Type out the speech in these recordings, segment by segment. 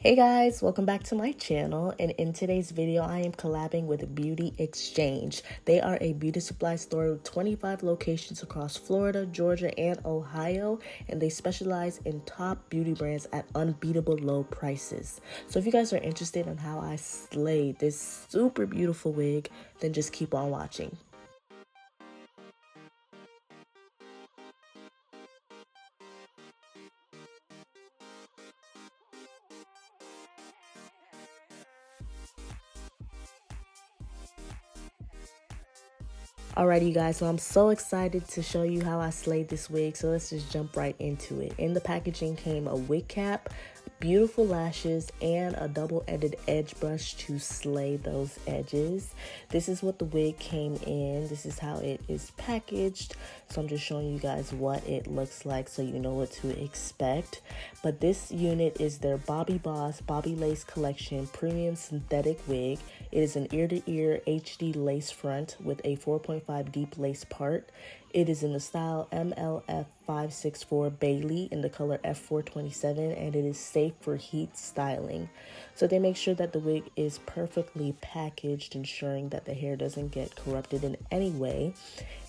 Hey guys, welcome back to my channel, and in today's video I am collabing with Beauty Exchange. They are a beauty supply store with 25 locations across Florida, Georgia, and Ohio, and they specialize in top beauty brands at unbeatable low prices. So if you guys are interested in how I slayed this super beautiful wig, then just keep on watching. Alrighty, you guys, so I'm so excited to show you how I slayed this wig, so let's just jump right into it. In the packaging came a wig cap, beautiful lashes, and a double-ended edge brush to slay those edges. This is what the wig came in. This is how it is packaged, so I'm just showing you guys what it looks like so you know what to expect. But this unit is their Bobbi Boss Bobbi Lace Collection Premium Synthetic Wig. It is an ear-to-ear HD lace front with a 4.5 deep lace part. It is in the style MLF564 BayLee in the color F427, and it is safe for heat styling. So they make sure that the wig is perfectly packaged, ensuring that the hair doesn't get corrupted in any way.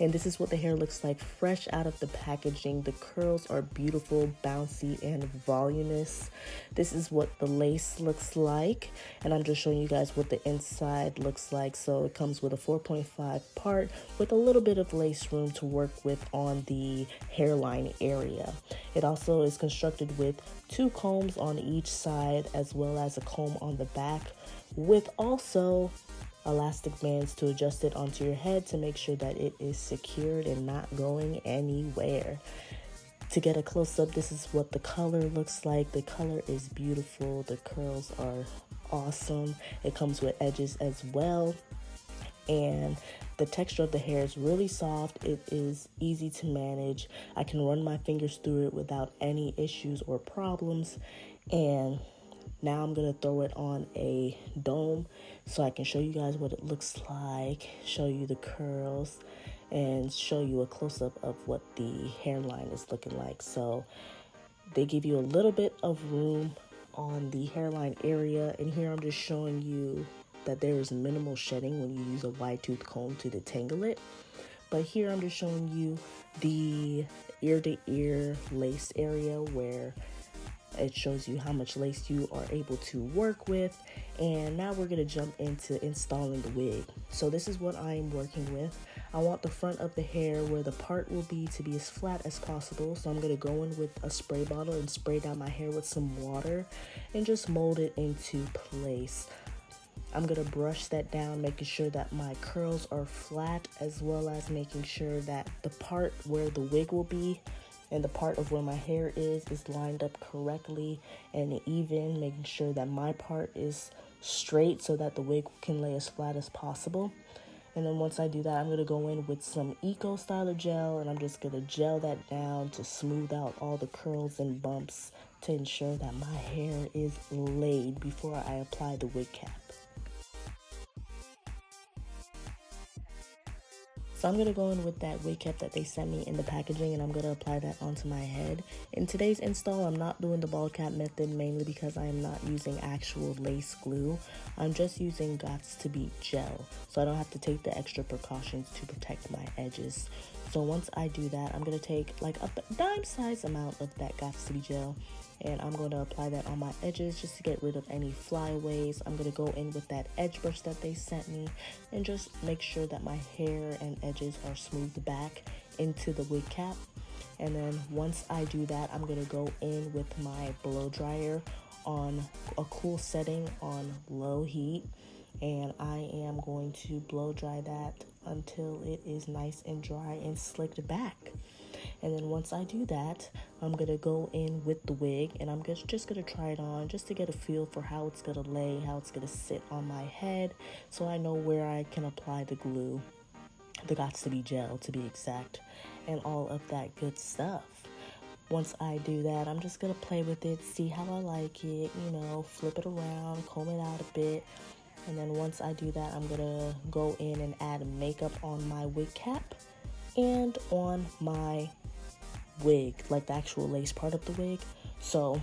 And this is what the hair looks like fresh out of the packaging. The curls are beautiful, bouncy, and voluminous. This is what the lace looks like, and I'm just showing you guys what the inside looks like. So it comes with a 4.5 part with a little bit of lace room to work with on the hairline area. It also is constructed with 2 combs on each side as well as a comb on the back, with also elastic bands to adjust it onto your head to make sure that it is secured and not going anywhere. To get a close-up, this is what the color looks like. The color is beautiful. The curls are awesome. It comes with edges as well, and the texture of the hair is really soft. It is easy to manage. I can run my fingers through it without any issues or problems. And now I'm gonna throw it on a dome so I can show you guys what it looks like, show you the curls, and show you a close-up of what the hairline is looking like. So they give you a little bit of room on the hairline area, and here I'm just showing you that there is minimal shedding when you use a wide tooth comb to detangle it. But here I'm just showing you the ear-to-ear lace area where it shows you how much lace you are able to work with. And now we're going to jump into installing the wig. So this is what I'm working with. I want the front of the hair where the part will be to be as flat as possible. So I'm going to go in with a spray bottle and spray down my hair with some water and just mold it into place. I'm going to brush that down, making sure that my curls are flat, as well as making sure that the part where the wig will be and the part of where my hair is lined up correctly and even, making sure that my part is straight so that the wig can lay as flat as possible. And then once I do that, I'm going to go in with some Eco Styler gel, and I'm just going to gel that down to smooth out all the curls and bumps to ensure that my hair is laid before I apply the wig cap. So I'm going to go in with that wig cap that they sent me in the packaging, and I'm going to apply that onto my head. In today's install, I'm not doing the ball cap method, mainly because I am not using actual lace glue. I'm just using Gots to Beat gel, so I don't have to take the extra precautions to protect my edges. So once I do that, I'm going to take like a dime-sized amount of that Gots to Beat gel, and I'm going to apply that on my edges just to get rid of any flyaways. I'm going to go in with that edge brush that they sent me and just make sure that my hair and edges are smoothed back into the wig cap. And then once I do that, I'm going to go in with my blow dryer on a cool setting on low heat, and I am going to blow dry that until it is nice and dry and slicked back. And then once I do that, I'm going to go in with the wig, and I'm just going to try it on just to get a feel for how it's going to lay, how it's going to sit on my head, so I know where I can apply the glue, the Gots to Be gel to be exact, and all of that good stuff. Once I do that, I'm just going to play with it, see how I like it, you know, flip it around, comb it out a bit. And then once I do that, I'm going to go in and add makeup on my wig cap and on my wig, like the actual lace part of the wig. So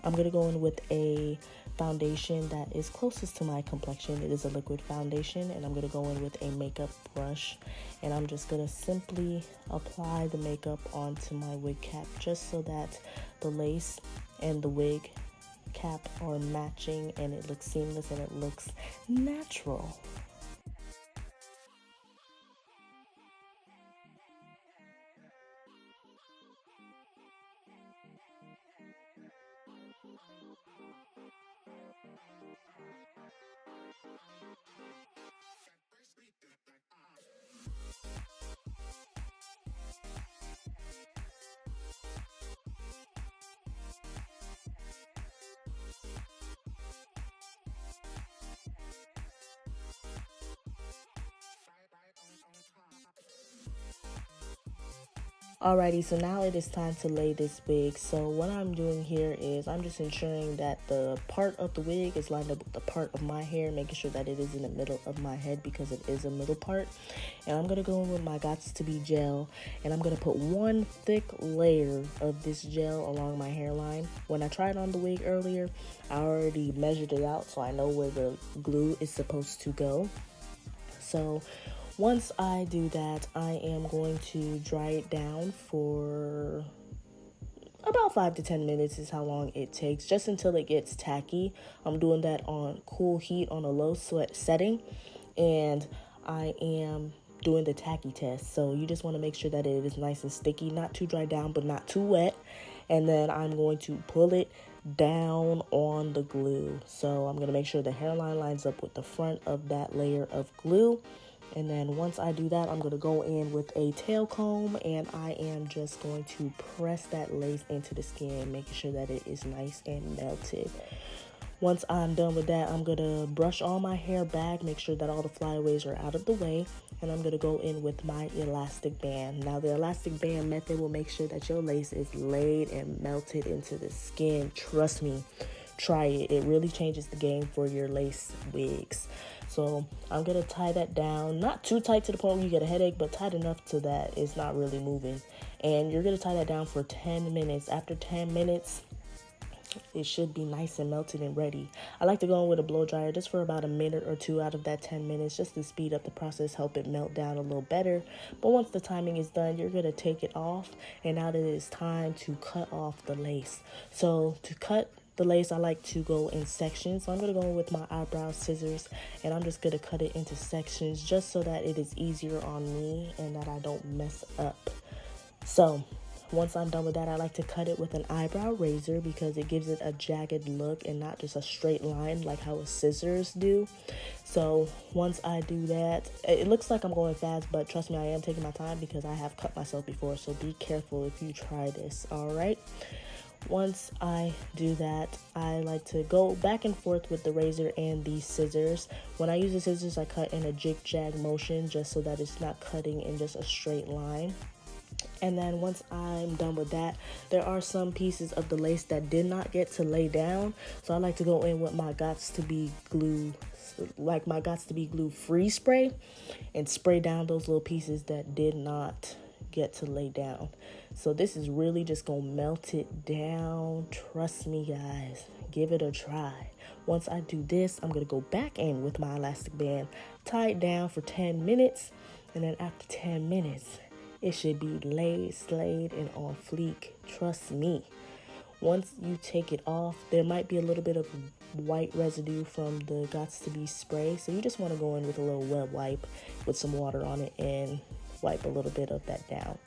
I'm going to go in with a foundation that is closest to my complexion. It is a liquid foundation, and I'm going to go in with a makeup brush, and I'm just going to simply apply the makeup onto my wig cap just so that the lace and the wig cap are matching and it looks seamless and it looks natural. Alrighty, so now it is time to lay this wig. So what I'm doing here is I'm just ensuring that the part of the wig is lined up with the part of my hair, making sure that it is in the middle of my head because it is a middle part. And I'm gonna go in with my Gots to Be gel, and I'm gonna put one thick layer of this gel along my hairline. When I tried on the wig earlier, I already measured it out, so I know where the glue is supposed to go. So once I do that, I am going to dry it down for about 5 to 10 minutes is how long it takes, just until it gets tacky. I'm doing that on cool heat on a low sweat setting, and I am doing the tacky test. So you just want to make sure that it is nice and sticky, not too dry down, but not too wet. And then I'm going to pull it down on the glue. So I'm going to make sure the hairline lines up with the front of that layer of glue. And then once I do that, I'm going to go in with a tail comb, and I am just going to press that lace into the skin, making sure that it is nice and melted. Once I'm done with that, I'm going to brush all my hair back, make sure that all the flyaways are out of the way, and I'm going to go in with my elastic band. Now, the elastic band method will make sure that your lace is laid and melted into the skin. Trust me, try it. It really changes the game for your lace wigs. So I'm going to tie that down, not too tight to the point where you get a headache, but tight enough to that it's not really moving. And you're going to tie that down for 10 minutes. After 10 minutes, it should be nice and melted and ready. I like to go in with a blow dryer just for about a minute or two out of that 10 minutes, just to speed up the process, help it melt down a little better. But once the timing is done, you're going to take it off, and now that it is time to cut off the lace. So to cut the lace, I like to go in sections. So I'm going to go in with my eyebrow scissors, and I'm just going to cut it into sections just so that it is easier on me and that I don't mess up. So once I'm done with that, I like to cut it with an eyebrow razor because it gives it a jagged look and not just a straight line like how scissors do. So once I do that, it looks like I'm going fast, but trust me, I am taking my time because I have cut myself before. So be careful if you try this, all right? Once I do that, I like to go back and forth with the razor and the scissors. When I use the scissors, I cut in a jig-jag motion just so that it's not cutting in just a straight line. And then once I'm done with that, there are some pieces of the lace that did not get to lay down. So I like to go in with my Gots to Be glue, like my Gots to Be glue free spray, and spray down those little pieces that did not get to lay down. So this is really just gonna melt it down. Trust me, guys, give it a try. Once I do this, I'm gonna go back in with my elastic band, tie it down for 10 minutes, and then after 10 minutes, it should be laid, slayed, and on fleek. Trust me. Once you take it off, there might be a little bit of white residue from the Gots to Be spray, so you just want to go in with a little wet wipe with some water on it and wipe a little bit of that down.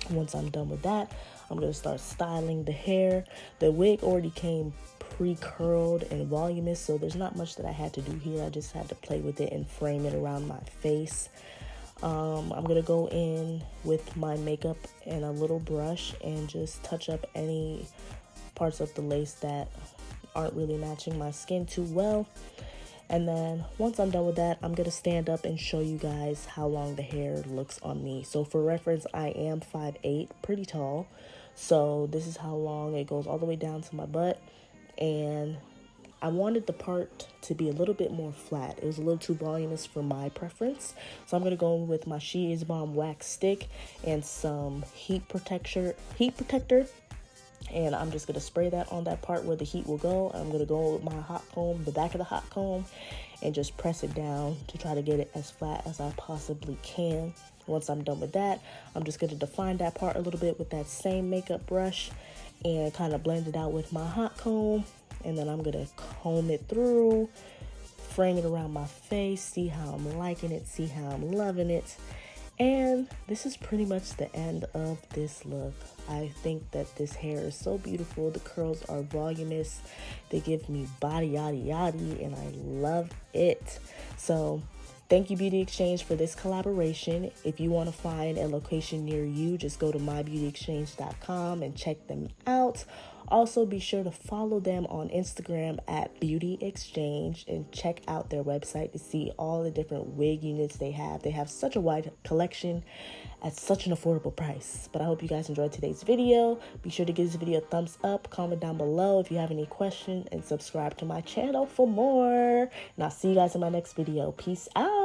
Once I'm done with that, I'm going to start styling the hair. The wig already came pre-curled and voluminous, so there's not much that I had to do here. I just had to play with it and frame it around my face. I'm going to go in with my makeup and a little brush and just touch up any parts of the lace that aren't really matching my skin too well. And then once I'm done with that, I'm going to stand up and show you guys how long the hair looks on me. So for reference, I am 5'8", pretty tall. So this is how long it goes all the way down to my butt. And I wanted the part to be a little bit more flat. It was a little too voluminous for my preference. So I'm going to go in with my She Is Bomb wax stick and some heat protector. And I'm just going to spray that on that part where the heat will go. I'm going to go with my hot comb, the back of the hot comb, and just press it down to try to get it as flat as I possibly can. Once I'm done with that, I'm just going to define that part a little bit with that same makeup brush and kind of blend it out with my hot comb. And then I'm going to comb it through, frame it around my face, see how I'm liking it, see how I'm loving it. And this is pretty much the end of this look. I think that this hair is so beautiful. The curls are voluminous. They give me body yaddy yaddy, and I love it. So thank you, Beauty Exchange, for this collaboration. If you want to find a location near you, just go to mybeautyexchange.com and check them out. Also, be sure to follow them on Instagram at Beauty Exchange and check out their website to see all the different wig units they have. They have such a wide collection at such an affordable price. But I hope you guys enjoyed today's video. Be sure to give this video a thumbs up, comment down below if you have any questions, and subscribe to my channel for more. And I'll see you guys in my next video. Peace out.